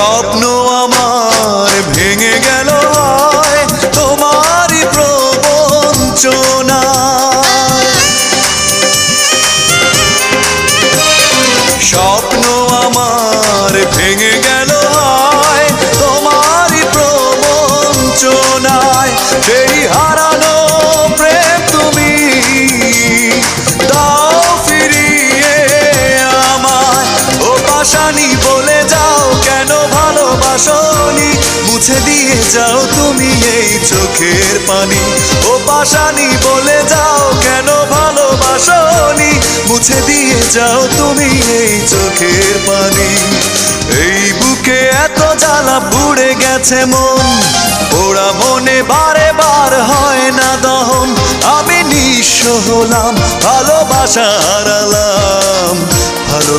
স্বপ্ন আমার ভেঙে গেল হয় তোমারই প্রবঞ্চনা। স্বপ্ন আমার ভেঙে গেল হয় তোমারই প্রবঞ্চনায়। সেই হারানো প্রেম তুমি দাও ফিরিয়ে আমায়। ও পাশানি বলে যাও কেন ভালোবাসনি, মুছে দিয়ে যাও তুমি এই চোখের পানি। ও পাশানি বলে যাও কেন ভালোবাসনি, মুছে দিয়ে যাও তুমি এই চোখের পানি। এই বুকে এত জ্বালা পুড়ে গেছে মন, পোড়া মনে বারে বার হয় না দহন। আমি নিঃস্ব হলাম, ভালোবাসা হারালাম।